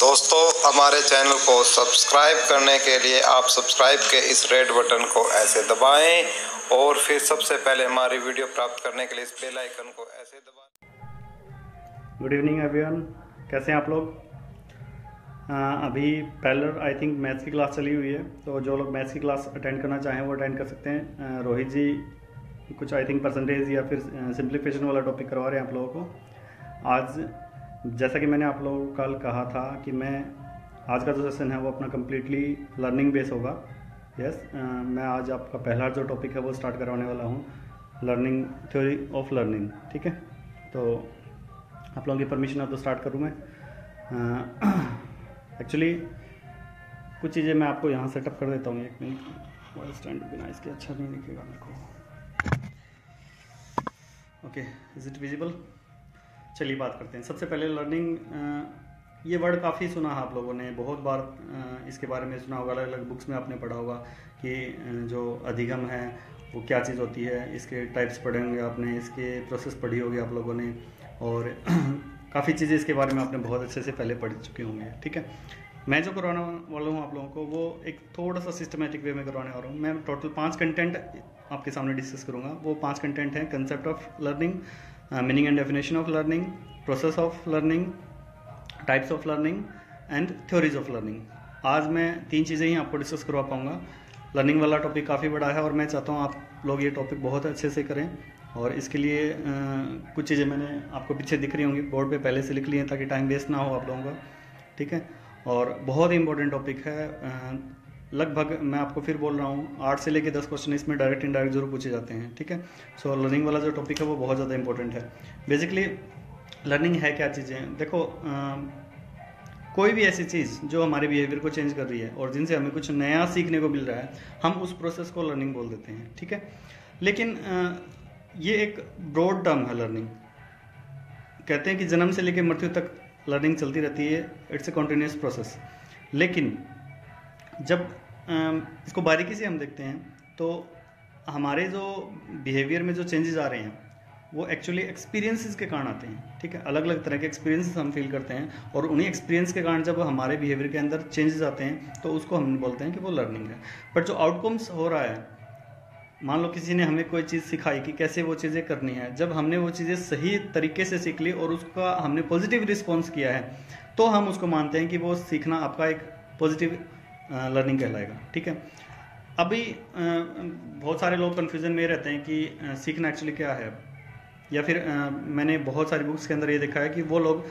दोस्तों, हमारे चैनल को सब्सक्राइब करने के लिए आप सब्सक्राइब के इस रेड बटन को ऐसे दबाएं और फिर सबसे पहले हमारी वीडियो प्राप्त करने के लिए इस बेल आइकन को ऐसे दबाएं। गुड इवनिंग एवरीवन, कैसे हैं आप लोग? अभी पैरेलल आई थिंक मैथ्स की क्लास चली हुई है, तो जो लोग मैथ्स की क्लास अटेंड करना चाहें वो अटेंड कर सकते हैं। रोहित जी कुछ आई थिंक परसेंटेज या फिर सिंप्लीफिकेशन वाला टॉपिक करवा रहे हैं आप लोगों को। आज जैसा कि मैंने आप लोगों को कल कहा था कि मैं आज का जो सेशन है वो अपना कम्प्लीटली लर्निंग बेस होगा। मैं आज आपका पहला जो टॉपिक है वो स्टार्ट करवाने वाला हूँ, लर्निंग थ्योरी ऑफ लर्निंग। ठीक है, तो आप लोगों की परमिशन है तो स्टार्ट करूँ मैं। एक्चुअली कुछ चीज़ें मैं आपको यहाँ सेटअप कर देता हूँ। एक मिनट, वॉइस स्टैंड बिना इसके अच्छा नहीं दिखेगा मेरे को। Okay, is it visible? चलिए बात करते हैं। सबसे पहले लर्निंग, ये वर्ड काफ़ी सुना है आप लोगों ने, बहुत बार इसके बारे में सुना होगा, अलग अलग बुक्स में आपने पढ़ा होगा कि जो अधिगम है वो क्या चीज़ होती है, इसके टाइप्स पढ़े होंगे आपने, इसके प्रोसेस पढ़ी होगी आप लोगों ने, और काफ़ी चीज़ें इसके बारे में आपने बहुत अच्छे से पहले पढ़ चुके होंगे। ठीक है, मैं जो करवाने वाला हूँ आप लोगों को वो एक थोड़ा सा सिस्टमेटिक वे में करवाने वाला हूँ। मैं टोटल 5 कंटेंट आपके सामने डिस्कस करूँगा। वो 5 कंटेंट हैं: concept of learning, meaning and definition of learning, process of learning, types of learning and theories of learning. आज मैं 3 चीज़ें ही आपको डिस्कस करवा पाऊँगा। लर्निंग वाला टॉपिक काफ़ी बड़ा है और मैं चाहता हूँ आप लोग ये टॉपिक बहुत अच्छे से करें, और इसके लिए कुछ चीज़ें मैंने आपको पीछे दिख रही होंगी, बोर्ड पे पहले से लिख ली हैं ताकि टाइम वेस्ट ना हो आप लोगों का। ठीक है, और बहुत ही इंपॉर्टेंट टॉपिक है। लगभग मैं आपको फिर बोल रहा हूँ 8 से लेकर 10 क्वेश्चन इसमें डायरेक्ट इनडायरेक्ट जरूर पूछे जाते हैं। ठीक है, सो लर्निंग वाला जो टॉपिक है वो बहुत ज़्यादा इंपॉर्टेंट है। बेसिकली लर्निंग है क्या चीज़ें? देखो, कोई भी ऐसी चीज़ जो हमारे बिहेवियर को चेंज कर रही है और जिनसे हमें कुछ नया सीखने को मिल रहा है, हम उस प्रोसेस को लर्निंग बोल देते हैं। ठीक है, लेकिन ये एक ब्रॉड टर्म है लर्निंग। कहते हैं कि जन्म से लेकर मृत्यु तक लर्निंग चलती रहती है, इट्स ए कॉन्टिन्यूस प्रोसेस। लेकिन जब इसको बारीकी से हम देखते हैं तो हमारे जो बिहेवियर में जो चेंजेस आ रहे हैं वो एक्चुअली एक्सपीरियंसेस के कारण आते हैं। ठीक है, अलग अलग तरह के एक्सपीरियंसेस हम फील करते हैं और उन्हीं एक्सपीरियंस के कारण जब हमारे बिहेवियर के अंदर चेंजेस आते हैं तो उसको हम बोलते हैं कि वो लर्निंग है। बट जो आउटकम्स हो रहा है, मान लो किसी ने हमें कोई चीज़ सिखाई कि कैसे वो चीज़ें करनी है, जब हमने वो चीज़ें सही तरीके से सीख ली और उसका हमने पॉजिटिव रिस्पॉन्स किया है तो हम उसको मानते हैं कि वो सीखना आपका एक पॉजिटिव लर्निंग कहलाएगा। ठीक है, अभी बहुत सारे लोग कन्फ्यूजन में रहते हैं कि सीखना एक्चुअली क्या है, या फिर मैंने बहुत सारी बुक्स के अंदर ये देखा है कि वो लोग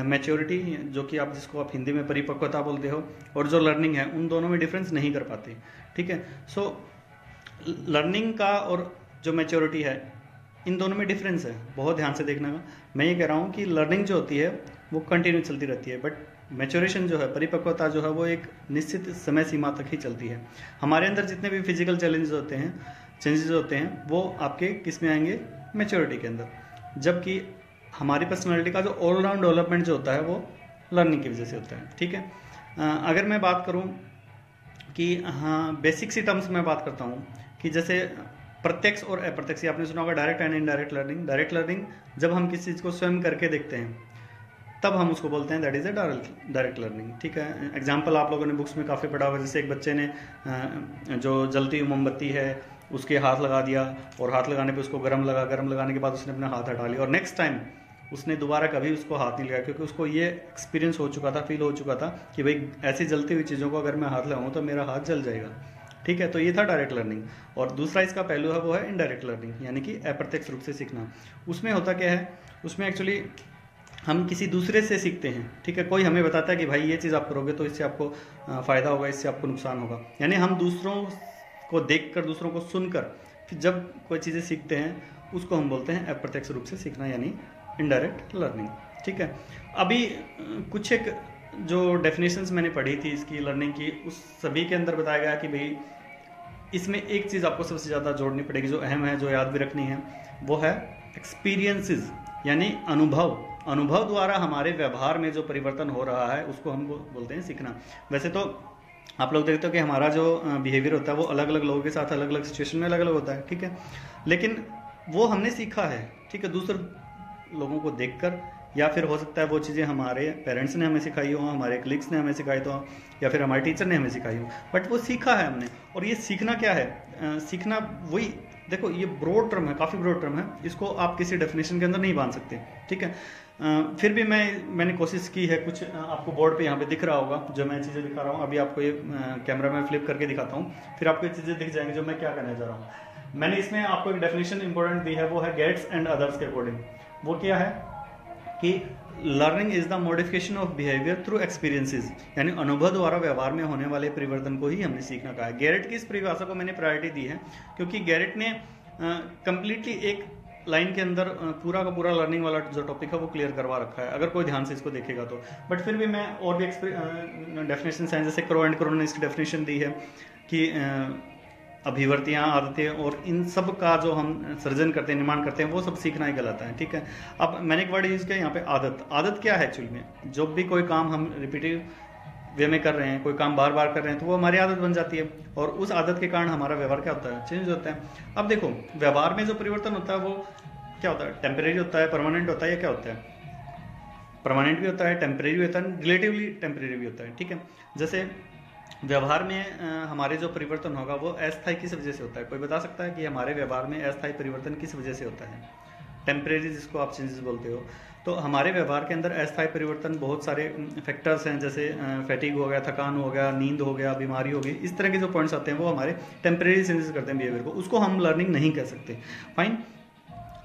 मैच्योरिटी, जो कि आप जिसको आप हिंदी में परिपक्वता बोलते हो, और जो लर्निंग है उन दोनों में डिफरेंस नहीं कर पाते। ठीक है, सो लर्निंग का और जो मैच्योरिटी है इन दोनों में डिफरेंस है, बहुत ध्यान से देखना का। मैं ये कह रहा हूँ कि लर्निंग जो होती है वो कंटिन्यू चलती रहती है, बट मैच्योरेशन जो है, परिपक्वता जो है, वो एक निश्चित समय सीमा तक ही चलती है। हमारे अंदर जितने भी फिजिकल चैलेंजेस होते हैं, चेंजेस होते हैं, वो आपके किस में आएंगे? मैच्योरिटी के अंदर। जबकि हमारी पर्सनैलिटी का जो ऑलराउंड डेवलपमेंट जो होता है वो लर्निंग की वजह से होता है। ठीक है, अगर मैं बात करूँ कि हाँ, बेसिक सी टर्म्स में बात करता हूँ कि जैसे प्रत्यक्ष और अप्रत्यक्ष, आपने सुना होगा direct and indirect learning. Direct learning जब हम किसी चीज़ को स्वयं करके देखते हैं तब हम उसको बोलते हैं that is a direct learning. ठीक है, एग्जाम्पल आप लोगों ने बुक्स में काफ़ी पढ़ा होगा, जैसे एक बच्चे ने जो जलती हुई मोमबत्ती है उसके हाथ लगा दिया और हाथ लगाने पे उसको गर्म लगा, गर्म लगाने के बाद उसने अपना हाथ हटा लिया और नेक्स्ट टाइम उसने दोबारा कभी उसको हाथ नहीं लगाया, क्योंकि उसको ये एक्सपीरियंस हो चुका था, फील हो चुका था कि भाई ऐसी जलती हुई चीज़ों को अगर मैं हाथ लगाऊँ तो मेरा हाथ जल जाएगा। ठीक है, तो ये था डायरेक्ट लर्निंग। और दूसरा इसका पहलू है वो है इनडायरेक्ट लर्निंग, यानी कि अप्रत्यक्ष रूप से सीखना। उसमें होता क्या है, उसमें एक्चुअली हम किसी दूसरे से सीखते हैं। ठीक है, कोई हमें बताता है कि भाई ये चीज़ आप करोगे तो इससे आपको फ़ायदा होगा, इससे आपको नुकसान होगा। यानी हम दूसरों को देखकर, दूसरों को सुनकर फिर जब कोई चीज़ें सीखते हैं उसको हम बोलते हैं अप्रत्यक्ष रूप से सीखना, यानी इनडायरेक्ट लर्निंग। ठीक है, अभी कुछ एक जो डेफिनेशंस मैंने पढ़ी थी इसकी लर्निंग की, उस सभी के अंदर बताया गया कि भाई इसमें एक चीज़ आपको सबसे ज़्यादा जोड़नी पड़ेगी, जो अहम है, जो याद भी रखनी है, वो है एक्सपीरियंसेस, यानी अनुभव। अनुभव द्वारा हमारे व्यवहार में जो परिवर्तन हो रहा है उसको हम बोलते हैं सीखना। वैसे तो आप लोग देखते हो कि हमारा जो बिहेवियर होता है वो अलग अलग लोगों के साथ अलग अलग सिचुएशन में अलग अलग होता है। ठीक है, लेकिन वो हमने सीखा है। ठीक है, दूसरे लोगों को देखकर या फिर हो सकता है वो चीज़ें हमारे पेरेंट्स ने हमें सिखाई हो, हमारे कलीग्स ने हमें सिखाई हो, या फिर हमारे टीचर ने हमें सिखाई हो, बट वो सीखा है हमने। और ये सीखना क्या है, सीखना वही, देखो ये ब्रॉड टर्म है, काफ़ी ब्रॉड टर्म है, इसको आप किसी डेफिनेशन के अंदर नहीं बांध सकते, ठीक है। फिर भी मैंने कोशिश की है, कुछ आपको बोर्ड पे यहाँ पे दिख रहा होगा जो मैं चीज़ें दिखा रहा हूँ। अभी आपको ये कैमरा में फ्लिप करके दिखाता हूँ, फिर आपको ये चीज़ें दिख जाएंगी जो मैं क्या कहना चाह रहा हूँ। मैंने इसमें आपको एक डेफिनेशन इंपॉर्टेंट दी है, वो है गेट्स एंड अदर्स के अकॉर्डिंग। वो क्या है कि learning is the modification of behaviour through experiences, यानी अनुभव द्वारा व्यवहार में होने वाले परिवर्तन को ही हमने सीखना कहा है। गैरेट की इस परिभाषा को मैंने प्रायोरिटी दी है क्योंकि गैरेट ने कंप्लीटली एक लाइन के अंदर पूरा का पूरा लर्निंग वाला जो टॉपिक है वो क्लियर करवा रखा है, अगर कोई ध्यान से इसको देखेगा तो। बट फिर भी मैं और भी डेफिनेशन हैं, जैसे क्रो एंड क्रो ने इसकी डेफिनेशन दी है कि अभिवर्तियाँ, आदतें और इन सब का जो हम सृजन करते हैं, निर्माण करते हैं, वो सब सीखना ही गलत है, ठीक है। अब मैंने एक वर्ड यूज़ किया यहाँ पे आदत। आदत क्या है एक्चुअली में, जब भी कोई काम हम रिपीटिव वे में कर रहे हैं, कोई काम बार बार कर रहे हैं, तो वो हमारी आदत बन जाती है और उस आदत के कारण हमारा व्यवहार क्या होता है, चेंज होता है। अब देखो व्यवहार में जो परिवर्तन होता है वो क्या होता है, टेम्परेरी होता है, परमानेंट होता है, या क्या होता है, परमानेंट भी होता है, टेम्परेरी होता है, रिलेटिवली टेम्परेरी भी होता है, ठीक है। जैसे व्यवहार में हमारे जो परिवर्तन होगा वो अस्थायी किस वजह से होता है, कोई बता सकता है कि हमारे व्यवहार में अस्थायी परिवर्तन किस वजह से होता है, टेम्परेरी जिसको आप चेंजेस बोलते हो। तो हमारे व्यवहार के अंदर अस्थायी परिवर्तन बहुत सारे फैक्टर्स हैं, जैसे फैटिग हो गया, थकान हो गया, नींद हो गया, बीमारी हो गई, इस तरह के जो पॉइंट्स आते हैं वो हमारे टेम्परेरी चेंजेस करते हैं बिहेवियर को, उसको हम लर्निंग नहीं कह सकते। फाइन,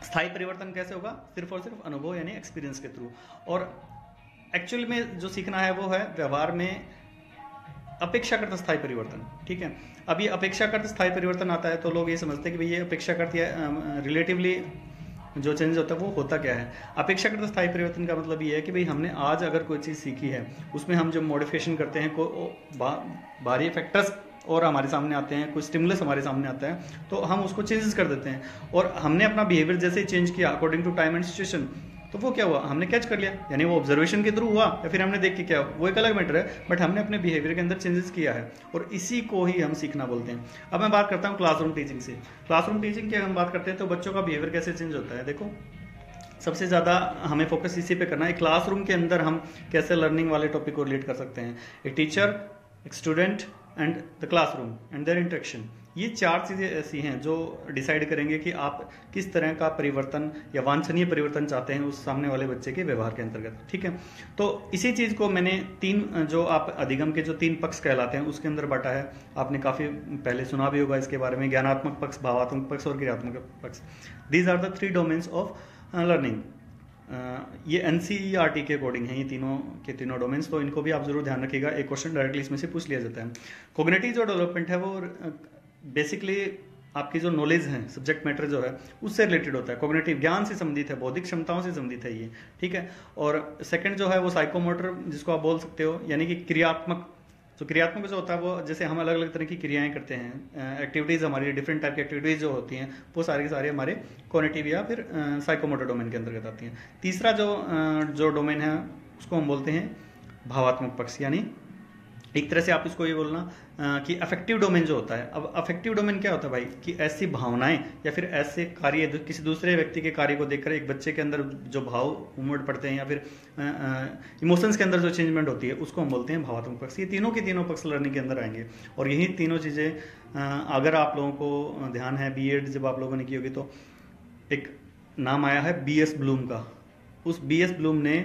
स्थायी परिवर्तन कैसे होगा, सिर्फ और सिर्फ अनुभव यानी एक्सपीरियंस के थ्रू। और एक्चुअल में जो सीखना है वो है व्यवहार में अपेक्षाकृत स्थायी परिवर्तन, ठीक है। अब ये अपेक्षाकृत स्थायी परिवर्तन आता है तो लोग ये समझते हैं कि भाई ये अपेक्षाकृत या रिलेटिवली जो चेंज होता है वो होता क्या है। अपेक्षाकृत स्थायी परिवर्तन का मतलब ये है कि भाई हमने आज अगर कोई चीज़ सीखी है, उसमें हम जो मॉडिफिकेशन करते हैं, बाहरी फैक्टर्स और हमारे सामने आते हैं, कोई स्टिमुलस हमारे सामने आता है, तो हम उसको चेंजेस कर देते हैं। और हमने अपना बिहेवियर जैसे ही चेंज किया according to time and situation, तो वो क्या हुआ, हमने कैच कर लिया, यानी वो ऑब्जर्वेशन के थ्रू हुआ या फिर हमने देख के क्या, वो एक अलग मैटर है, बट हमने अपने बिहेवियर के अंदर चेंजेस किया है और इसी को ही हम सीखना बोलते हैं। अब मैं बात करता हूँ क्लासरूम टीचिंग से। क्लासरूम टीचिंग की हम बात करते हैं तो बच्चों का बिहेवियर कैसे चेंज होता है। देखो सबसे ज़्यादा हमें फोकस इसी पे करना है, क्लासरूम के अंदर हम कैसे लर्निंग वाले टॉपिक को रिलेट कर सकते हैं। एक टीचर, एक student and the classroom and there interaction, ये चार चीज़ें ऐसी हैं जो डिसाइड करेंगे कि आप किस तरह का परिवर्तन या वांछनीय परिवर्तन चाहते हैं उस सामने वाले बच्चे के व्यवहार के अंतर्गत, ठीक है। तो इसी चीज़ को मैंने तीन, जो आप अधिगम के जो तीन पक्ष कहलाते हैं उसके अंदर बांटा है। आपने काफ़ी पहले सुना भी होगा इसके बारे में, ज्ञानात्मक पक्ष, भावात्मक पक्ष और क्रियात्मक पक्ष। These are the 3 domains of learning. ये एनसीईआरटी के अकॉर्डिंग है ये तीनों के तीनों डोमेन्स, तो इनको भी आप जरूर ध्यान रखिएगा, एक क्वेश्चन डायरेक्टली इसमें से पूछ लिया जाता है। कोग्निटिव जो डेवलपमेंट है वो बेसिकली आपकी जो नॉलेज है, सब्जेक्ट मैटर जो है उससे रिलेटेड होता है, कोग्निटिव ज्ञान से संबंधित है, बौद्धिक क्षमताओं से संबंधित है ये, ठीक है। और सेकंड जो है वो साइकोमोटर जिसको आप बोल सकते हो, यानी कि क्रियात्मक, जो क्रियात्मक जो होता है वो जैसे हम अलग अलग तरह की क्रियाएं करते हैं, एक्टिविटीज़ हमारी डिफरेंट टाइप की एक्टिविटीज़ जो होती हैं वो सारी की सारी हमारे कॉग्निटिव या फिर साइकोमोटर डोमेन के अंतर्गत आती हैं। तीसरा जो डोमेन है उसको हम बोलते हैं भावात्मक पक्ष, यानी एक तरह से आप इसको ये बोलना कि अफेक्टिव डोमेन जो होता है। अब अफेक्टिव डोमेन क्या होता है भाई, कि ऐसी भावनाएं या फिर ऐसे कार्य, किसी दूसरे व्यक्ति के कार्य को देखकर एक बच्चे के अंदर जो भाव उमड़ पड़ते हैं या फिर इमोशंस के अंदर जो चेंजमेंट होती है उसको हम बोलते हैं भावात्मक पक्ष। ये तीनों के तीनों पक्ष लर्निंग के अंदर आएंगे और यही तीनों चीज़ें अगर आप लोगों को ध्यान है, बीएड जब आप लोगों ने की होगी तो एक नाम आया है BS ब्लूम का। उस BS ब्लूम ने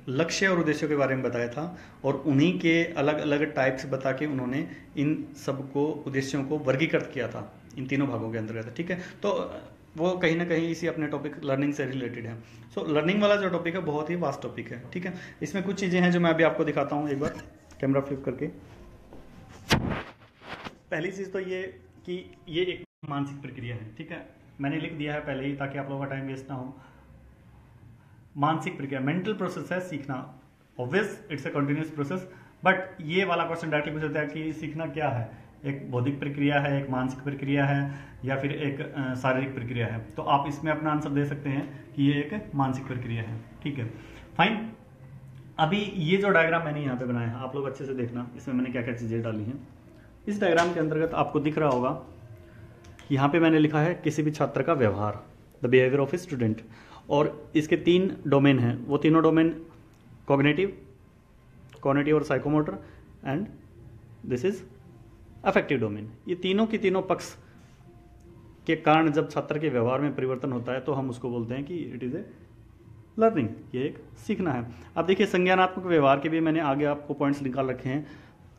लक्ष्य और उद्देश्यों के बारे में बताया था और उन्हीं के अलग अलग टाइप्स बता के उन्होंने इन सबको उद्देश्यों को वर्गीकृत किया था इन तीनों भागों के अंतर्गत, ठीक है। तो वो कहीं ना कहीं इसी अपने टॉपिक लर्निंग से रिलेटेड है। सो लर्निंग वाला जो टॉपिक है बहुत ही वास्ट टॉपिक है, ठीक है। इसमें कुछ चीज़ें हैं जो मैं अभी आपको दिखाता हूँ, एक बार कैमरा फ्लिप करके। पहली चीज़ तो ये कि ये एक मानसिक प्रक्रिया है, ठीक है। मैंने लिख दिया है पहले ही ताकि आप लोगों का टाइम वेस्ट ना हो। मानसिक प्रक्रिया, मेंटल प्रोसेस है सीखना, obvious it's a continuous process, but ये वाला क्वेश्चन डायरेक्टली पूछ लेता है कि सीखना क्या है, एक बौद्धिक प्रक्रिया है, एक मानसिक प्रक्रिया है या फिर एक शारीरिक प्रक्रिया है। तो आप इसमें अपना आंसर दे सकते हैं कि ये एक मानसिक प्रक्रिया है, ठीक है। फाइन, अभी ये जो डायग्राम मैंने यहाँ पे बनाया है आप लोग अच्छे से देखना, इसमें मैंने क्या क्या चीज़ें डाली हैं। इस डायग्राम के अंतर्गत आपको दिख रहा होगा यहाँ पे मैंने लिखा है किसी भी छात्र का व्यवहार, the behaviour of a student. और इसके 3 डोमेन हैं, वो तीनों डोमेन कॉग्निटिव और psychomotor and this is affective domain. ये तीनों की तीनों पक्ष के कारण जब छात्र के व्यवहार में परिवर्तन होता है तो हम उसको बोलते हैं कि इट इज़ ए लर्निंग, ये एक सीखना है। अब देखिए संज्ञानात्मक व्यवहार के भी मैंने आगे आपको पॉइंट्स निकाल रखे हैं,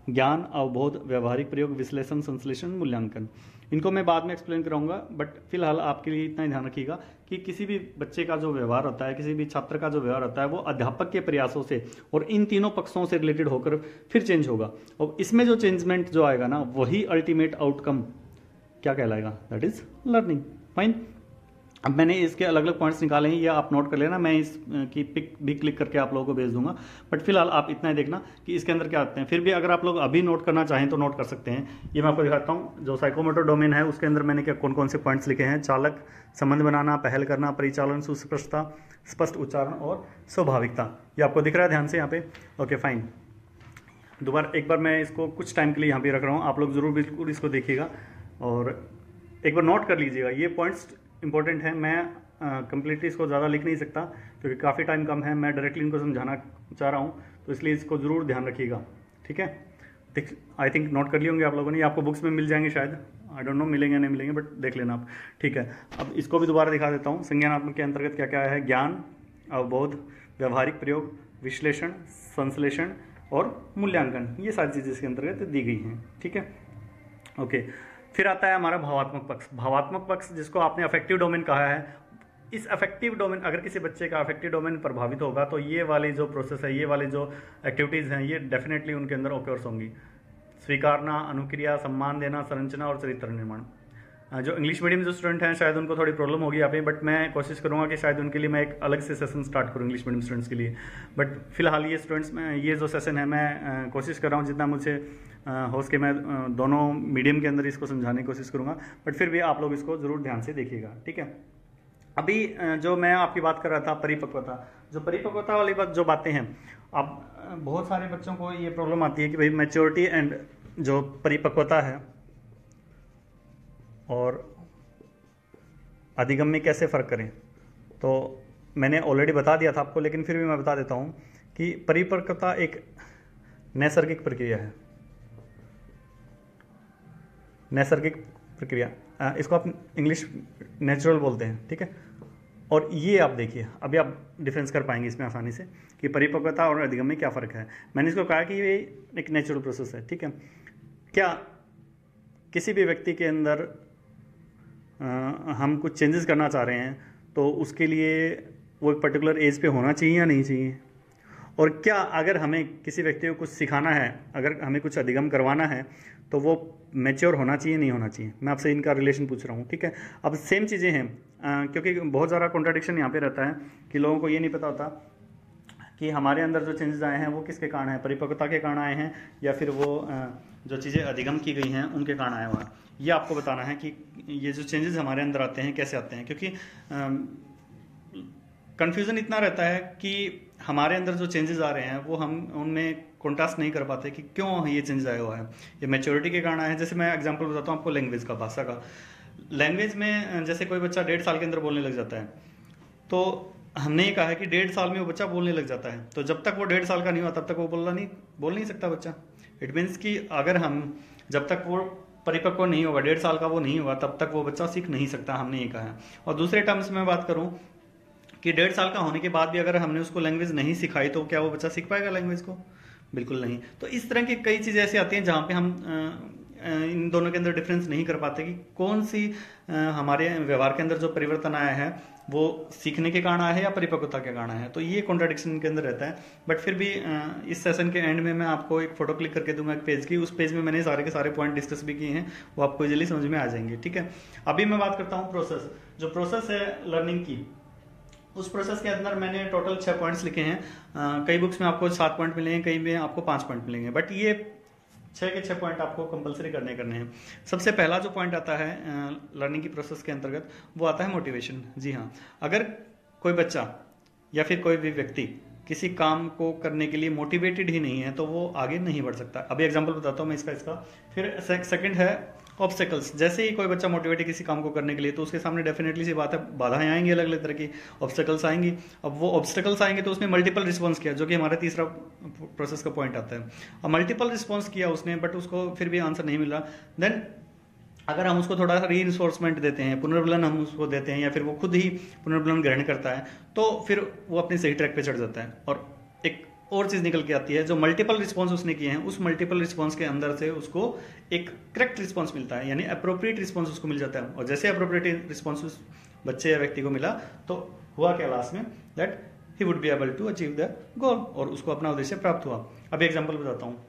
ज्ञान, अवबोध, व्यवहारिक प्रयोग, विश्लेषण, संश्लेषण, मूल्यांकन। इनको मैं बाद में एक्सप्लेन कराऊंगा, बट फिलहाल आपके लिए इतना ही ध्यान रखिएगा कि किसी भी बच्चे का जो व्यवहार होता है, किसी भी छात्र का जो व्यवहार होता है, वो अध्यापक के प्रयासों से और इन तीनों पक्षों से रिलेटेड होकर फिर चेंज होगा, और इसमें जो चेंजमेंट जो आएगा ना, वही अल्टीमेट आउटकम क्या कहलाएगा, दैट इज लर्निंग। फाइन। अब मैंने इसके अलग अलग पॉइंट्स निकाले हैं, ये आप नोट कर लेना, मैं इसकी पिक भी क्लिक करके आप लोगों को भेज दूंगा, बट फिलहाल आप इतना ही देखना कि इसके अंदर क्या आते हैं। फिर भी अगर आप लोग अभी नोट करना चाहें तो नोट कर सकते हैं। ये मैं आपको दिखाता हूँ, जो साइकोमोटर डोमेन है उसके अंदर मैंने क्या कौन कौन से पॉइंट्स लिखे हैं। चालक, संबंध बनाना, पहल करना, परिचालन, सुस्पष्टता, स्पष्ट उच्चारण और स्वाभाविकता। ये आपको दिख रहा है ध्यान से यहाँ पे? Okay fine. दोबारा एक बार मैं इसको कुछ टाइम के लिए यहाँ पे रख रहा हूँ, आप लोग जरूर बिल्कुल इसको देखिएगा और एक बार नोट कर लीजिएगा। ये पॉइंट्स इंपॉर्टेंट है, मैं कंप्लीटली इसको ज़्यादा लिख नहीं सकता क्योंकि काफ़ी टाइम कम है, मैं डायरेक्टली इनको समझाना चाह रहा हूँ, तो इसलिए इसको ज़रूर ध्यान रखिएगा, ठीक है। आई थिंक नोट कर लिए होंगे आप लोगों ने, ये आपको बुक्स में मिल जाएंगे शायद, आई डोंट नो मिलेंगे नहीं मिलेंगे, बट देख लेना आप, ठीक है। अब इसको भी दोबारा दिखा देता हूँ। संज्ञानात्मक के अंतर्गत क्या क्या है? ज्ञान, अवबोध, व्यवहारिक प्रयोग, विश्लेषण, संश्लेषण और मूल्यांकन, ये सारी चीज़ें इसके अंतर्गत दी गई हैं, ठीक है। ओके, फिर आता है हमारा भावात्मक पक्ष। भावात्मक पक्ष जिसको आपने अफेक्टिव डोमेन कहा है, इस अफेक्टिव डोमेन, अगर किसी बच्चे का अफेक्टिव डोमेन प्रभावित होगा तो ये वाली जो प्रोसेस है, ये वाली जो एक्टिविटीज़ हैं, ये डेफिनेटली उनके अंदर ऑकर्स होंगी। स्वीकारना, अनुक्रिया, सम्मान देना, संरचना और चरित्र निर्माण। जो इंग्लिश मीडियम जो स्टूडेंट हैं शायद उनको थोड़ी प्रॉब्लम होगी यहाँ पे, बट मैं कोशिश करूँगा कि शायद उनके लिए मैं एक अलग से सेशन स्टार्ट करूँ इंग्लिश मीडियम स्टूडेंट्स के लिए। बट फिलहाल ये स्टूडेंट्स में ये जो सेशन है, मैं कोशिश कर रहा हूँ जितना मुझे हो सके मैं दोनों मीडियम के अंदर इसको समझाने की कोशिश करूँगा, बट फिर भी आप लोग इसको ज़रूर ध्यान से देखिएगा, ठीक है। अभी जो मैं आपकी बात कर रहा था परिपक्वता, जो परिपक्वता वाली बात जो बातें हैं, अब बहुत सारे बच्चों को ये प्रॉब्लम आती है कि भाई मैच्योरिटी एंड जो परिपक्वता है और अधिगम में कैसे फ़र्क करें। तो मैंने ऑलरेडी बता दिया था आपको, लेकिन फिर भी मैं बता देता हूँ कि परिपक्वता एक नैसर्गिक प्रक्रिया है, नैसर्गिक प्रक्रिया, इसको आप इंग्लिश नेचुरल बोलते हैं, ठीक है। और ये आप देखिए, अभी आप डिफरेंस कर पाएंगे इसमें आसानी से कि परिपक्वता और अधिगम में क्या फ़र्क है। मैंने इसको कहा कि ये एक नेचुरल प्रोसेस है, ठीक है। क्या किसी भी व्यक्ति के अंदर हम कुछ चेंजेस करना चाह रहे हैं तो उसके लिए वो एक पर्टिकुलर एज पे होना चाहिए या नहीं चाहिए? और क्या अगर हमें किसी व्यक्ति को कुछ सिखाना है, अगर हमें कुछ अधिगम करवाना है, तो वो मैच्योर होना चाहिए नहीं होना चाहिए? मैं आपसे इनका रिलेशन पूछ रहा हूँ, ठीक है। अब सेम चीज़ें हैं, क्योंकि बहुत ज़्यादा कॉन्ट्राडिक्शन यहाँ पे रहता है कि लोगों को ये नहीं पता होता कि हमारे अंदर जो चेंजेस आए हैं वो किसके कारण है, परिपक्वता के कारण आए हैं या फिर वो जो चीज़ें अधिगम की गई हैं उनके कारण आया हुआ है। ये आपको बताना है कि ये जो चेंजेस हमारे अंदर आते हैं कैसे आते हैं, क्योंकि कन्फ्यूज़न इतना रहता है कि हमारे अंदर जो चेंजेस आ रहे हैं वो हम उनमें कॉन्ट्रास्ट नहीं कर पाते कि क्यों ये चेंजेस आया हुआ है। ये मैच्योरिटी के कारण आया है। जैसे मैं एग्जांपल बताता हूँ आपको लैंग्वेज का, भाषा का। लैंग्वेज में जैसे कोई बच्चा 1.5 साल के अंदर बोलने लग जाता है, तो हमने ये कहा है कि 1.5 साल में वो बच्चा बोलने लग जाता है, तो जब तक वो 1.5 साल का नहीं हुआ तब तक वो बोल नहीं सकता बच्चा। इट मीन्स कि अगर हम जब तक वो परिपक्व नहीं होगा, 1.5 साल का वो नहीं होगा, तब तक वो बच्चा सीख नहीं सकता, हमने ये कहा है। और दूसरे टर्म्स में बात करूँ कि 1.5 साल का होने के बाद भी अगर हमने उसको लैंग्वेज नहीं सिखाई तो क्या वो बच्चा सीख पाएगा लैंग्वेज को? बिल्कुल नहीं। तो इस तरह की कई चीज़ें ऐसी आती हैं जहाँ पे हम इन दोनों के अंदर डिफरेंस नहीं कर पाते कि कौन सी हमारे व्यवहार के अंदर जो परिवर्तन आया है वो सीखने के कारण आया है या परिपक्वता के कारण आया है। तो ये कॉन्ट्राडिक्शन के अंदर रहता है। बट फिर भी इस सेशन के एंड में मैं आपको एक फोटो क्लिक करके दूंगा एक पेज की, उस पेज में मैंने सारे के सारे पॉइंट डिस्कस भी किए हैं, वो आपको इजीली समझ में आ जाएंगे, ठीक है। अभी मैं बात करता हूँ प्रोसेस, जो प्रोसेस है लर्निंग की, उस प्रोसेस के अंदर मैंने टोटल 6 पॉइंट्स लिखे हैं। कई बुक्स में आपको 7 पॉइंट मिलेंगे, कई में आपको 5 पॉइंट मिलेंगे, बट ये 6 के 6 पॉइंट आपको कंपलसरी करने हैं। सबसे पहला जो पॉइंट आता है लर्निंग की प्रोसेस के अंतर्गत वो आता है मोटिवेशन। जी हाँ, अगर कोई बच्चा या फिर कोई भी व्यक्ति किसी काम को करने के लिए मोटिवेटेड ही नहीं है तो वो आगे नहीं बढ़ सकता। अभी एग्जांपल बताता हूँ मैं इसका। फिर सेकंड है ऑब्स्टेकल्स। जैसे ही कोई बच्चा मोटिवेट है किसी काम को करने के लिए तो उसके सामने डेफिनेटली सी बात है बाधाएं आएंगी, अलग अलग तरह की ऑब्स्टेकल्स आएंगी। अब वो ऑब्स्टेकल्स आएंगे तो उसने मल्टीपल रिस्पॉन्स किया, जो कि हमारा तीसरा प्रोसेस का पॉइंट आता है। अब मल्टीपल रिस्पॉन्स किया उसने बट उसको फिर भी आंसर नहीं मिला, देन अगर हम उसको थोड़ा सा रीइंफोर्समेंट देते हैं, पुनर्बलन हम उसको देते हैं, या फिर वो खुद ही पुनर्बलन ग्रहण करता है, तो फिर वो अपने सही ट्रैक पे चढ़ जाता है। और एक और चीज निकल के आती है, जो मल्टीपल रिस्पॉन्स उसने किए हैं उस मल्टीपल रिस्पॉन्स के अंदर से उसको एक करेक्ट रिस्पॉन्स मिलता है, यानी अप्रोप्रिएट रिस्पॉन्स उसको मिल जाता है। और जैसे अप्रोप्रिएट रिस्पॉन्स उस बच्चे या व्यक्ति को मिला तो हुआ क्या लास्ट में, that he would be able to achieve the goal, और उसको अपना उद्देश्य प्राप्त हुआ। अभी एग्जाम्पल बताता हूँ।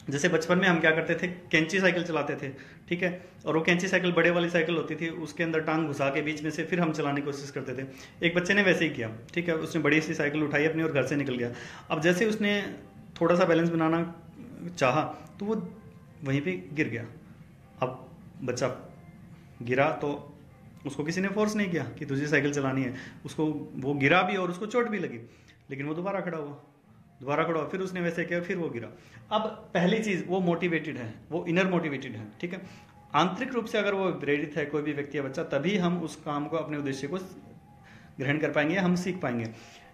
जैसे बचपन में हम क्या करते थे, कैंची साइकिल चलाते थे, ठीक है, और वो कैंची साइकिल बड़े वाली साइकिल होती थी, उसके अंदर टांग घुसा के बीच में से फिर हम चलाने की कोशिश करते थे। एक बच्चे ने वैसे ही किया, ठीक है, उसने बड़ी सी साइकिल उठाई अपनी और घर से निकल गया। अब जैसे उसने थोड़ा सा बैलेंस बनाना चाहा तो वो वहीं पे गिर गया। अब बच्चा गिरा तो उसको किसी ने फोर्स नहीं किया कि तुझे साइकिल चलानी है, उसको वो गिरा भी और उसको चोट भी लगी, लेकिन वो दोबारा खड़ा हुआ, फिर उसने वैसे किया, फिर वो गिरा। अब पहली चीज वो मोटिवेटेड है, वो इनर मोटिवेटेड है, ठीक है। आंतरिक रूप से अगर वो प्रेरित है कोई भी व्यक्ति या बच्चा, तभी हम उस काम को, अपने उद्देश्य को ग्रहण कर पाएंगे, हम सीख पाएंगे।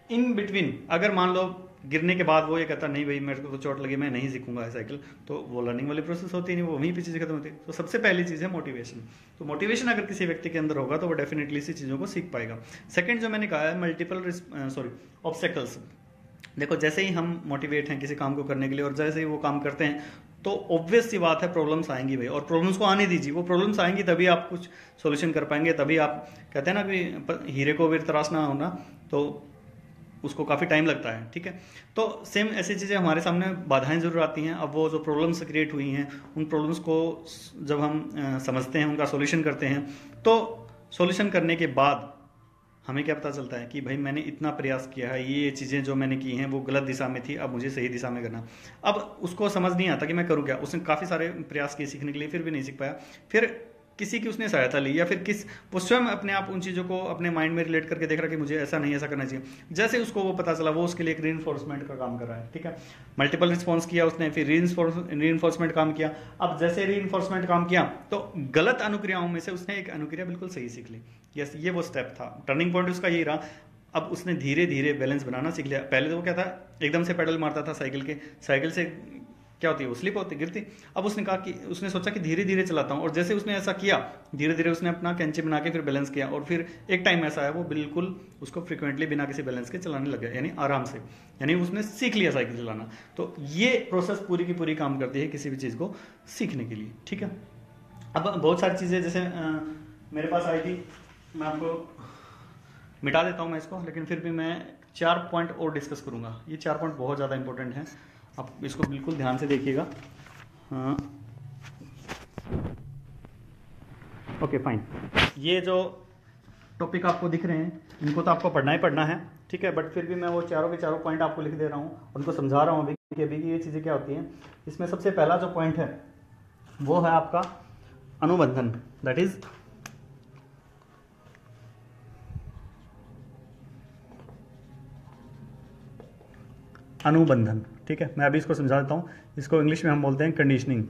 इन बिटवीन अगर मान लो गिरने के बाद वो ये कहता नहीं भाई मेरे को तो चोट लगी, मैं नहीं सीखूंगा साइकिल, तो वो लर्निंग वाली प्रोसेस होती नहीं, वो वहीं पे चीजें खत्म होती है। तो सबसे पहली चीज है मोटिवेशन। तो मोटिवेशन अगर किसी व्यक्ति के अंदर होगा तो वो डेफिनेटली इसी चीजों को सीख पाएगा। सेकंड जो मैंने कहा है मल्टीपल ऑब्स्टेकल्स। देखो जैसे ही हम मोटिवेट हैं किसी काम को करने के लिए और जैसे ही वो काम करते हैं तो ऑब्वियस सी बात है प्रॉब्लम्स आएंगी भाई, और प्रॉब्लम्स को आने दीजिए, वो प्रॉब्लम्स आएंगी तभी आप कुछ सॉल्यूशन कर पाएंगे, तभी आप कहते हैं ना कि हीरे को भी तराशना होना तो उसको काफ़ी टाइम लगता है, ठीक है। तो सेम ऐसी चीज़ें हमारे सामने बाधाएं जरूर आती हैं। अब वो जो प्रॉब्लम्स क्रिएट हुई हैं उन प्रॉब्लम्स को जब हम समझते हैं, उनका सॉल्यूशन करते हैं, तो सॉल्यूशन करने के बाद हमें क्या पता चलता है कि भाई मैंने इतना प्रयास किया है, ये चीज़ें जो मैंने की हैं वो गलत दिशा में थी, अब मुझे सही दिशा में करना। अब उसको समझ नहीं आता कि मैं करूँ क्या। उसने काफ़ी सारे प्रयास किए सीखने के लिए, फिर भी नहीं सीख पाया। फिर किसी की उसने सहायता ली, या फिर वो स्वयं अपने आप उन चीज़ों को अपने माइंड में रिलेट करके देख रहा कि मुझे ऐसा नहीं ऐसा करना चाहिए। जैसे उसको वो पता चला, वो उसके लिए एक रीइंफोर्समेंट का काम कर रहा है, ठीक है। मल्टीपल रिस्पॉन्स किया उसने, फिर रीइंफोर्समेंट काम किया। अब जैसे रीइंफोर्समेंट काम किया तो गलत अनुक्रियाओं में से उसने एक अनुक्रिया बिल्कुल सही सीख ली। यस, ये वो स्टेप था, टर्निंग पॉइंट उसका यही रहा। अब उसने धीरे धीरे बैलेंस बनाना सीख लिया। पहले तो वो क्या था, एकदम से पेडल मारता था साइकिल से क्या होती है, वो स्लिप होती, गिरती। अब उसने कहा कि उसने सोचा कि धीरे धीरे चलाता हूँ, और जैसे उसने ऐसा किया धीरे धीरे उसने अपना कैंची बना के फिर बैलेंस किया, और फिर एक टाइम ऐसा है वो बिल्कुल उसको फ्रिक्वेंटली बिना किसी बैलेंस के चलाने लग गया, यानी आराम से, यानी उसने सीख लिया साइकिल चलाना। तो ये प्रोसेस पूरी की पूरी काम करती है किसी भी चीज़ को सीखने के लिए, ठीक है। अब बहुत सारी चीज़ें जैसे मेरे पास आई थी, मैं आपको मिटा देता हूँ मैं इसको, लेकिन फिर भी मैं 4 पॉइंट और डिस्कस करूँगा। ये 4 पॉइंट बहुत ज़्यादा इंपॉर्टेंट हैं, आप इसको बिल्कुल ध्यान से देखिएगा। हाँ, ओके फाइन। ये जो टॉपिक आपको दिख रहे हैं इनको तो आपको पढ़ना ही पढ़ना है, ठीक है, बट फिर भी मैं वो चारों के चारों पॉइंट आपको लिख दे रहा हूँ, उनको समझा रहा हूँ अभी कि ये चीज़ें क्या होती हैं। इसमें सबसे पहला जो पॉइंट है वो है आपका अनुबंधन, दैट इज अनुबंधन, ठीक है। मैं अभी इसको समझा देता हूँ। इसको इंग्लिश में हम बोलते हैं कंडीशनिंग।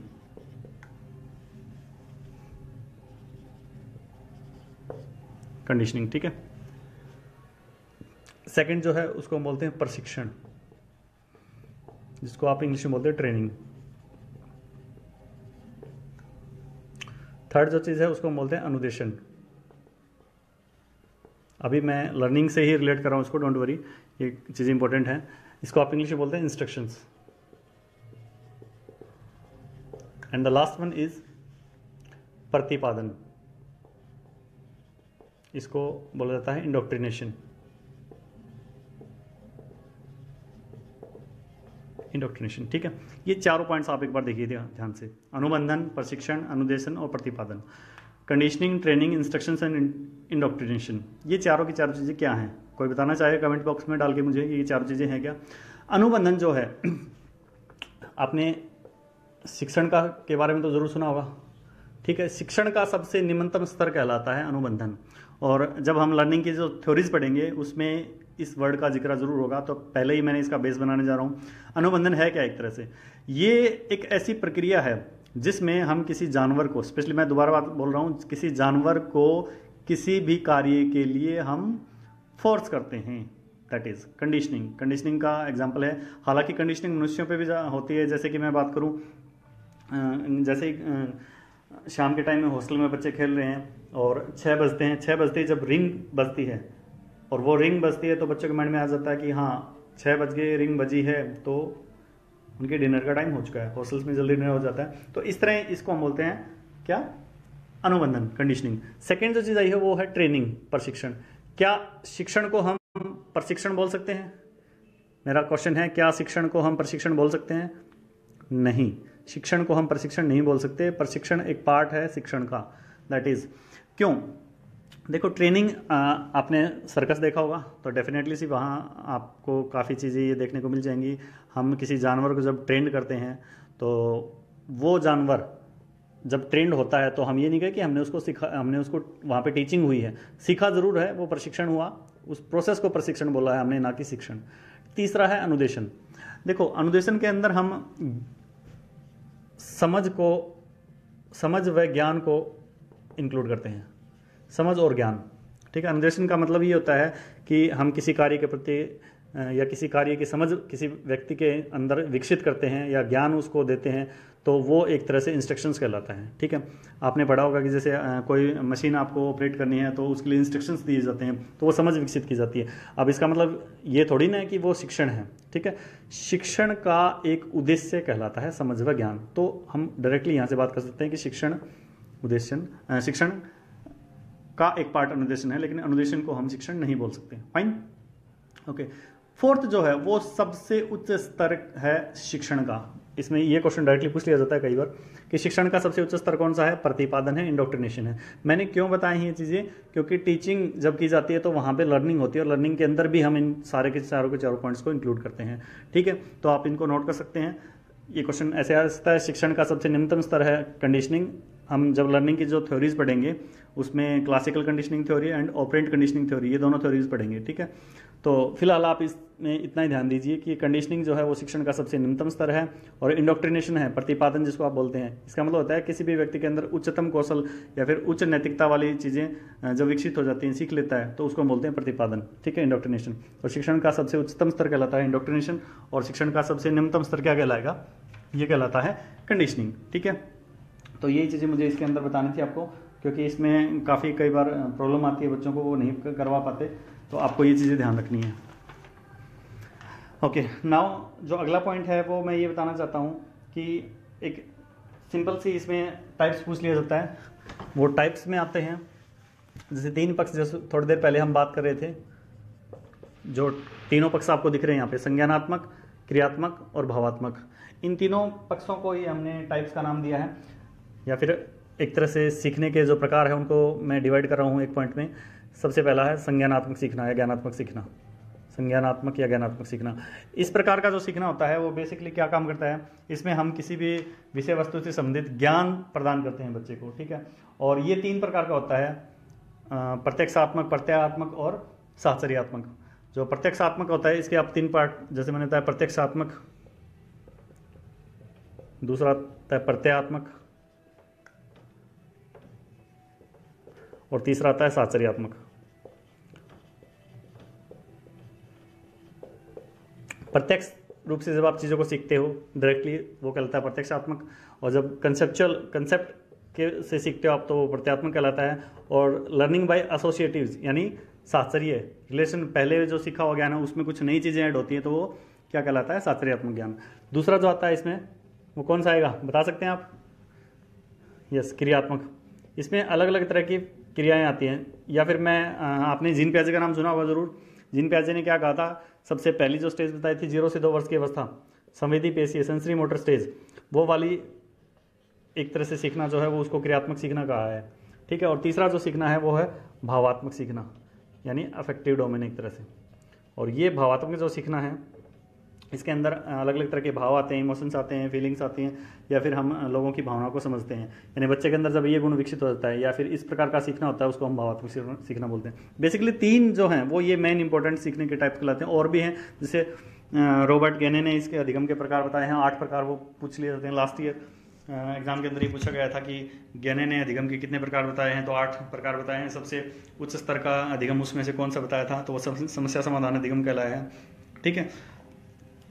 कंडीशनिंग, ठीक है। सेकंड जो है उसको हम बोलते हैं प्रशिक्षण, जिसको आप इंग्लिश में बोलते हैं ट्रेनिंग। थर्ड जो चीज़ है उसको हम बोलते हैं अनुदेशन। अभी मैं लर्निंग से ही रिलेट कर रहा हूँ इसको, डोंट वरी, ये चीज़ इंपॉर्टेंट है। इसको आप इंग्लिश में बोलते हैं instructions. And the last one is प्रतिपादन, इसको बोला जाता है इंडोक्ट्रिनेशन। इंडोक्ट्रिनेशन, ठीक है। ये चारों पॉइंट्स आप एक बार देखिए ध्यान से, अनुबंधन, प्रशिक्षण, अनुदेशन और प्रतिपादन। Conditioning, training, instructions and indoctrination, ये चारों की चारों चीज़ें क्या हैं, कोई बताना चाहे कमेंट बॉक्स में डाल के मुझे ये चारों चीज़ें हैं क्या। अनुबंधन जो है, आपने शिक्षण का के बारे में तो ज़रूर सुना होगा, ठीक है। शिक्षण का सबसे निम्नतम स्तर कहलाता है अनुबंधन। और जब हम लर्निंग की जो थ्योरीज पढ़ेंगे उसमें इस वर्ड का जिक्र जरूर होगा, तो पहले ही मैंने इसका बेस बनाने जा रहा हूँ। अनुबंधन है क्या? एक तरह से ये एक ऐसी प्रक्रिया है जिसमें हम किसी जानवर को, स्पेशली मैं दोबारा बात बोल रहा हूँ, किसी जानवर को किसी भी कार्य के लिए हम फोर्स करते हैं, दैट इज कंडीशनिंग। कंडीशनिंग का एग्जाम्पल है, हालांकि कंडीशनिंग मनुष्यों पे भी होती है। जैसे कि मैं बात करूँ, जैसे शाम के टाइम में हॉस्टल में बच्चे खेल रहे हैं और 6 बजते हैं, 6 बजते ही जब रिंग बजती है और वो रिंग बजती है तो बच्चों के माइंड में आ जाता है कि हाँ 6 बज गए, रिंग बजी है, तो उनके डिनर का टाइम हो चुका है, हॉस्टल्स में जल्दी डिनर हो जाता है। तो इस तरह इसको हम बोलते हैं क्या? अनुबंधन, कंडीशनिंग। सेकेंड जो चीज़ आई है वो है ट्रेनिंग, प्रशिक्षण। क्या शिक्षण को हम प्रशिक्षण बोल सकते हैं? मेरा क्वेश्चन है, क्या शिक्षण को हम प्रशिक्षण बोल सकते हैं? नहीं, शिक्षण को हम प्रशिक्षण नहीं बोल सकते। प्रशिक्षण एक पार्ट है शिक्षण का, दैट इज क्यों? देखो, ट्रेनिंग आपने सर्कस देखा होगा तो डेफिनेटली सी वहाँ आपको काफ़ी चीज़ें ये देखने को मिल जाएंगी। हम किसी जानवर को जब ट्रेंड करते हैं तो वो जानवर जब ट्रेंड होता है तो हम ये नहीं कहें कि हमने उसको सीखा, हमने उसको वहाँ पे टीचिंग हुई है, सीखा ज़रूर है, वो प्रशिक्षण हुआ, उस प्रोसेस को प्रशिक्षण बोला है हमने, ना कि शिक्षण। तीसरा है अनुदेशन। देखो, अनुदेशन के अंदर हम समझ व ज्ञान को इंक्लूड करते हैं, समझ और ज्ञान, ठीक है। अनुदेशन का मतलब ये होता है कि हम किसी कार्य के प्रति या किसी कार्य की समझ किसी व्यक्ति के अंदर विकसित करते हैं या ज्ञान उसको देते हैं, तो वो एक तरह से इंस्ट्रक्शंस कहलाता है, ठीक है। आपने पढ़ा होगा कि जैसे कोई मशीन आपको ऑपरेट करनी है तो उसके लिए इंस्ट्रक्शंस दिए जाते हैं, तो वो समझ विकसित की जाती है। अब इसका मतलब ये थोड़ी ना है कि वो शिक्षण है, ठीक है। शिक्षण का एक उद्देश्य कहलाता है समझ व ज्ञान। तो हम डायरेक्टली यहाँ से बात कर सकते हैं कि शिक्षण का एक पार्ट अनुदेशन है, लेकिन अनुदेशन को हम शिक्षण नहीं बोल सकते। Fine, okay. फोर्थ जो है वो सबसे उच्च स्तर है शिक्षण का। इसमें ये क्वेश्चन डायरेक्टली पूछ लिया जाता है कई बार कि शिक्षण का सबसे उच्च स्तर कौन सा है? प्रतिपादन है, इंडोक्ट्रिनेशन है। मैंने क्यों बताई ये चीज़ें? क्योंकि टीचिंग जब की जाती है तो वहाँ पे लर्निंग होती है और लर्निंग के अंदर भी हम इन सारे के चारों पॉइंट्स को इंक्लूड करते हैं, ठीक है। तो आप इनको नोट कर सकते हैं। ये क्वेश्चन ऐसे आ सकता है, शिक्षण का सबसे निम्नतम स्तर है कंडीशनिंग। हम जब लर्निंग की जो थ्योरीज पढ़ेंगे उसमें classical conditioning theory and operant conditioning theory, ये दोनों थ्योरीज पढ़ेंगे, ठीक है। तो फिलहाल आप इसमें इतना ही ध्यान दीजिए कि कंडीशनिंग जो है वो शिक्षण का सबसे निम्नतम स्तर है और इंडोक्ट्रिनेशन है, प्रतिपादन जिसको आप बोलते हैं। इसका मतलब होता है किसी भी व्यक्ति के अंदर उच्चतम कौशल या फिर उच्च नैतिकता वाली चीज़ें जब विकसित हो जाती हैं, सीख लेता है, तो उसको बोलते हैं प्रतिपादन, ठीक है, इंडोक्ट्रिनेशन। और शिक्षण का सबसे उच्चतम स्तर कहलाता है इंडोक्ट्रिनेशन और शिक्षण का सबसे निम्नतम स्तर क्या कहलाएगा? ये कहलाता है कंडीशनिंग, ठीक है। तो यही चीज़ें मुझे इसके अंदर बतानी थी आपको, क्योंकि इसमें काफ़ी कई बार प्रॉब्लम आती है, बच्चों को वो नहीं करवा पाते, तो आपको ये चीज़ें ध्यान रखनी है। ओके, नाउ जो अगला पॉइंट है वो मैं ये बताना चाहता हूँ कि एक सिंपल सी इसमें टाइप्स पूछ लिया जाता है। वो टाइप्स में आते हैं जैसे 3 पक्ष, जैसे थोड़ी देर पहले हम बात कर रहे थे, जो तीनों पक्ष आपको दिख रहे हैं यहाँ पे, संज्ञानात्मक, क्रियात्मक और भावात्मक। इन तीनों पक्षों को ही हमने टाइप्स का नाम दिया है, या फिर एक तरह से सीखने के जो प्रकार है उनको मैं डिवाइड कर रहा हूँ एक पॉइंट में। सबसे पहला है संज्ञानात्मक सीखना या ज्ञानात्मक सीखना, संज्ञानात्मक या ज्ञानात्मक सीखना। इस प्रकार का जो सीखना होता है वो बेसिकली क्या काम करता है? इसमें हम किसी भी विषय वस्तु से संबंधित ज्ञान प्रदान करते हैं बच्चे को, ठीक है। और ये 3 प्रकार का होता है, प्रत्यक्षात्मक, प्रत्ययात्मक और साहचर्यात्मक। जो प्रत्यक्षात्मक होता है इसके आप 3 पार्ट, जैसे मैंने बताया, प्रत्यक्षात्मक, दूसरा आता है प्रत्ययात्मक और तीसरा आता है साहचर्यात्मक। प्रत्यक्ष रूप से जब आप चीज़ों को सीखते हो डायरेक्टली, वो कहलाता है प्रत्यक्षात्मक, और जब कंसेप्ट के से सीखते हो आप तो वो प्रत्यात्मक कहलाता है। और लर्निंग बाय एसोसिएटिव्स यानी साहचर्य रिलेशन, पहले जो सीखा हुआ ज्ञान है उसमें कुछ नई चीज़ें ऐड होती हैं तो वो क्या कहलाता है? साहचर्यात्मक ज्ञान। दूसरा जो आता है इसमें वो कौन सा आएगा, बता सकते हैं आप? यस, क्रियात्मक। इसमें अलग अलग तरह की क्रियाएं आती हैं, या फिर मैं आपने जीन पियाजे का नाम सुना होगा ज़रूर। जीन पियाजे ने क्या कहा था? सबसे पहली जो स्टेज बताई थी 0 से 2 वर्ष की अवस्था, संवेदी पेशीय, सेंसरी मोटर स्टेज, वो वाली एक तरह से सीखना जो है वो उसको क्रियात्मक सीखना कहा है, ठीक है। और तीसरा जो सीखना है वो है भावात्मक सीखना, यानी अफेक्टिव डोमेन एक तरह से। और ये भावात्मक जो सीखना है इसके अंदर अलग अलग तरह के भाव आते हैं, इमोशंस आते हैं, फीलिंग्स आती हैं, या फिर हम लोगों की भावनाओं को समझते हैं। यानी बच्चे के अंदर जब ये गुण विकसित हो जाता है या फिर इस प्रकार का सीखना होता है, उसको हम भावात्मक सीखना बोलते हैं। बेसिकली 3 जो हैं वो ये मेन इंपॉर्टेंट सीखने के टाइप कहलाते हैं। और भी हैं, जैसे रॉबर्ट गेने ने इसके अधिगम के प्रकार बताए हैं, 8 प्रकार वो पूछ लिए जाते हैं। लास्ट ईयर एग्जाम के अंदर ही पूछा गया था कि गेने ने अधिगम के कितने प्रकार बताए हैं, तो 8 प्रकार बताए हैं। सबसे उच्च स्तर का अधिगम उसमें से कौन सा बताया था, तो वो समस्या समाधान अधिगम कहलाया है। ठीक है,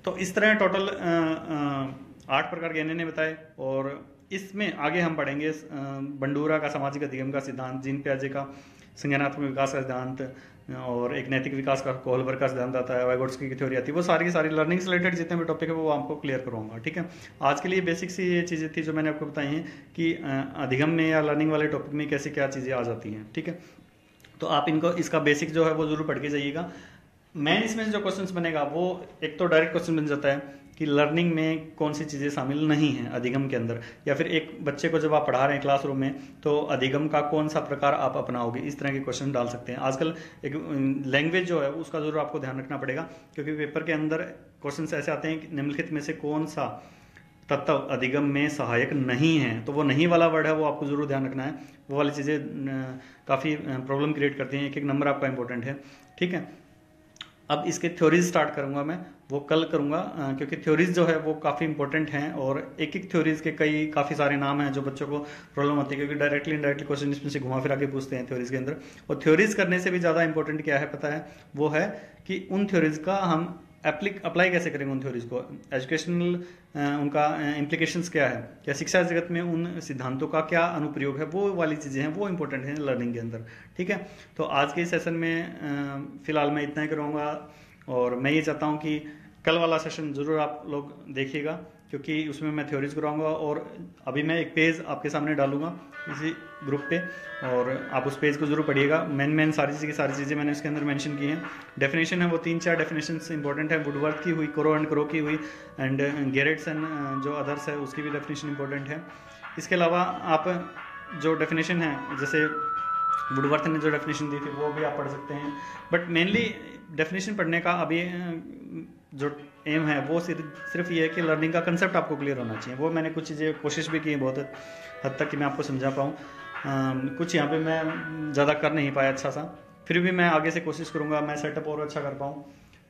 तो इस तरह टोटल 8 प्रकार गेने ने बताए। और इसमें आगे हम पढ़ेंगे बंडूरा का सामाजिक अधिगम का सिद्धांत, जीन पियाजे का संज्ञानात्मक विकास का सिद्धांत, और एक नैतिक विकास का कोहलबर्ग का सिद्धांत आता है, वाइगोट्स्की की थ्योरी आती है। वो सारी की सारी लर्निंग से रिलेटेड जितने भी टॉपिक है वो आपको क्लियर करवाऊंगा। ठीक है, आज के लिए बेसिक सी ये चीज़ें थी जो मैंने आपको बताई हैं कि अधिगम में या लर्निंग वाले टॉपिक में कैसे क्या चीज़ें आ जाती हैं। ठीक है, तो आप इनको इसका बेसिक जो है वो जरूर पढ़ के जाइएगा। मेन इसमें जो क्वेश्चंस बनेगा वो एक तो डायरेक्ट क्वेश्चन बन जाता है कि लर्निंग में कौन सी चीज़ें शामिल नहीं हैं अधिगम के अंदर, या फिर एक बच्चे को जब आप पढ़ा रहे हैं क्लासरूम में तो अधिगम का कौन सा प्रकार आप अपनाओगे, इस तरह के क्वेश्चन डाल सकते हैं। आजकल एक लैंग्वेज जो है उसका जरूर आपको ध्यान रखना पड़ेगा, क्योंकि पेपर के अंदर क्वेश्चन ऐसे आते हैं कि निम्नलिखित में से कौन सा तत्व अधिगम में सहायक नहीं है, तो वो नहीं वाला वर्ड है वो आपको जरूर ध्यान रखना है। वो वाली चीज़ें काफ़ी प्रॉब्लम क्रिएट करती हैं, एक एक नंबर आपका इंपॉर्टेंट है। ठीक है, अब इसके थ्योरीज स्टार्ट करूंगा मैं, वो कल करूंगा, क्योंकि थ्योरीज जो है वो काफ़ी इंपॉर्टेंट हैं और एक एक थ्योरीज के काफ़ी सारे नाम हैं जो बच्चों को प्रॉब्लम होती है, क्योंकि डायरेक्टली इनडायरेक्टली क्वेश्चन इसमें से घुमा फिरा के पूछते हैं थ्योरीज के अंदर। और थ्योरीज करने से भी ज़्यादा इंपॉर्टेंट क्या है पता है, वो है कि उन थ्योरीज का हम अप्लाई कैसे करेंगे उन थ्योरीज को, एजुकेशनल उनका इम्प्लीकेशंस क्या है, या शिक्षा जगत में उन सिद्धांतों का क्या अनुप्रयोग है, वो वाली चीज़ें हैं वो इंपॉर्टेंट हैं लर्निंग के अंदर। ठीक है, तो आज के सेशन में फिलहाल मैं इतना ही करूँगा, और मैं ये चाहता हूँ कि कल वाला सेशन ज़रूर आप लोग देखिएगा, क्योंकि उसमें मैं थ्योरीज कराऊंगा। और अभी मैं एक पेज आपके सामने डालूंगा इसी ग्रुप पे, और आप उस पेज को जरूर पढ़िएगा। मेन सारी चीज़ें मैंने उसके अंदर मेंशन की हैं। डेफिनेशन है वो 3-4 डेफिनेशन इंपॉर्टेंट है। वुडवर्थ की हुई, कोरो एंड क्रो की हुई, एंड गेरेट्स एंड जो अदर्स है उसकी भी डेफिनेशन इंपॉर्टेंट है। इसके अलावा आप जो डेफिनेशन है, जैसे वुडवर्थ ने जो डेफिनेशन दी थी वो भी आप पढ़ सकते हैं। बट मेनली डेफिनेशन पढ़ने का अभी जो एम है वो सिर्फ ये है कि लर्निंग का कंसेप्ट आपको क्लियर होना चाहिए। वो मैंने कुछ चीज़ें कोशिश भी की है बहुत हद तक कि मैं आपको समझा पाऊँ। कुछ यहाँ पे मैं ज़्यादा कर नहीं पाया अच्छा सा, फिर भी मैं आगे से कोशिश करूँगा मैं सेटअप और अच्छा कर पाऊँ।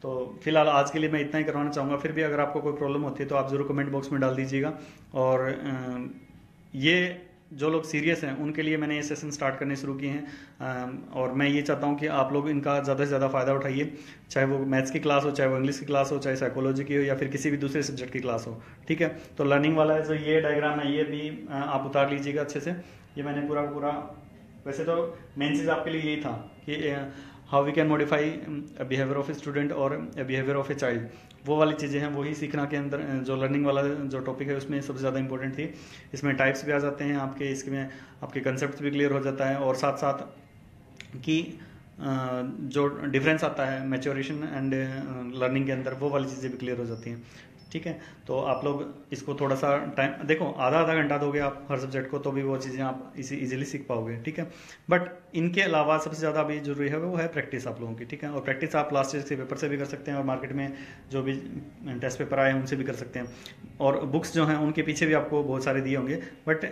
तो फिलहाल आज के लिए मैं इतना ही करवाना चाहूँगा। फिर भी अगर आपको कोई प्रॉब्लम होती है तो आप ज़रूर कमेंट बॉक्स में डाल दीजिएगा। और ये जो लोग सीरियस हैं उनके लिए मैंने ये सेशन स्टार्ट करने शुरू किए हैं, और मैं ये चाहता हूँ कि आप लोग इनका ज़्यादा से ज़्यादा फ़ायदा उठाइए, चाहे वो मैथ्स की क्लास हो, चाहे वो इंग्लिश की क्लास हो, चाहे साइकोलॉजी की हो, या फिर किसी भी दूसरे सब्जेक्ट की क्लास हो। ठीक है, तो लर्निंग वाला जो ये डायग्राम है ये भी आप उतार लीजिएगा अच्छे से। ये मैंने पूरा वैसे तो मेन चीज़ आपके लिए यही था कि how we can modify behaviour of a student और बिहेवियर ऑफ ए चाइल्ड, वो वाली चीज़ें हैं वही सीखना के अंदर जो लर्निंग वाला जो टॉपिक है उसमें सबसे ज़्यादा इंपॉर्टेंट थी। इसमें टाइप्स भी आ जाते हैं आपके, इसमें आपके कंसेप्ट भी क्लियर हो जाता है, और साथ साथ कि जो डिफरेंस आता है मैच्योरेशन एंड लर्निंग के अंदर वो वाली चीज़ें भी क्लियर हो जाती हैं। ठीक है, तो आप लोग इसको थोड़ा सा टाइम देखो, आधा घंटा दोगे आप हर सब्जेक्ट को तो भी वो चीज़ें आप इजीली सीख पाओगे। ठीक है, बट इनके अलावा सबसे ज़्यादा अभी जरूरी है वो है प्रैक्टिस आप लोगों की। ठीक है, और प्रैक्टिस आप लास्ट ईयर के पेपर से भी कर सकते हैं, और मार्केट में जो भी टेस्ट पेपर आए हैं उनसे भी कर सकते हैं। और बुक्स जो हैं उनके पीछे भी आपको बहुत सारे दिए होंगे, बट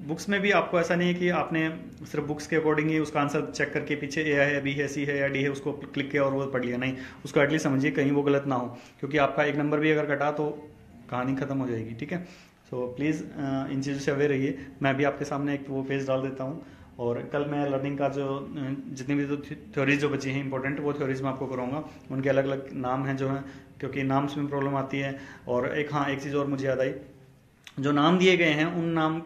बुक्स में भी आपको ऐसा नहीं है कि आपने सिर्फ बुक्स के अकॉर्डिंग ही उसका आंसर चेक करके पीछे ए है, बी है, सी है या डी है उसको क्लिक किया और वो पढ़ लिया। नहीं, उसको एटलीस्ट समझिए कहीं वो गलत ना हो, क्योंकि आपका एक नंबर भी अगर कटा तो कहानी खत्म हो जाएगी। ठीक है, सो प्लीज़ इन चीज़ों से अवेयर रहिए। मैं भी आपके सामने एक वो पेज डाल देता हूँ, और कल मैं लर्निंग का जो जितनी भी थ्योरीज जो बची हैं इंपॉर्टेंट वो थ्योरीज मैं आपको कराऊंगा। उनके अलग अलग नाम हैं जो हैं, क्योंकि नाम में प्रॉब्लम आती है। और एक चीज़ और मुझे याद आई, जो नाम दिए गए हैं उन नाम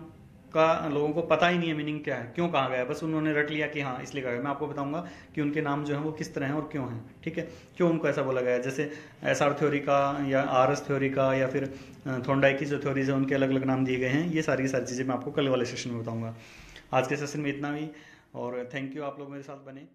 का लोगों को पता ही नहीं है मीनिंग क्या है, क्यों कहा गया है, बस उन्होंने रट लिया कि हाँ इसलिए कहा गया। मैं आपको बताऊंगा कि उनके नाम जो हैं वो किस तरह हैं और क्यों हैं। ठीक है, क्यों उनको ऐसा बोला गया है। जैसे SR थ्योरी का या RS थ्योरी का या फिर थॉर्नडाइक की जो थ्योरीज है उनके अलग अलग नाम दिए गए हैं। ये सारी चीज़ें मैं आपको कल वाले सेशन में बताऊँगा। आज के सेशन में इतना ही, और थैंक यू आप लोग मेरे साथ बने।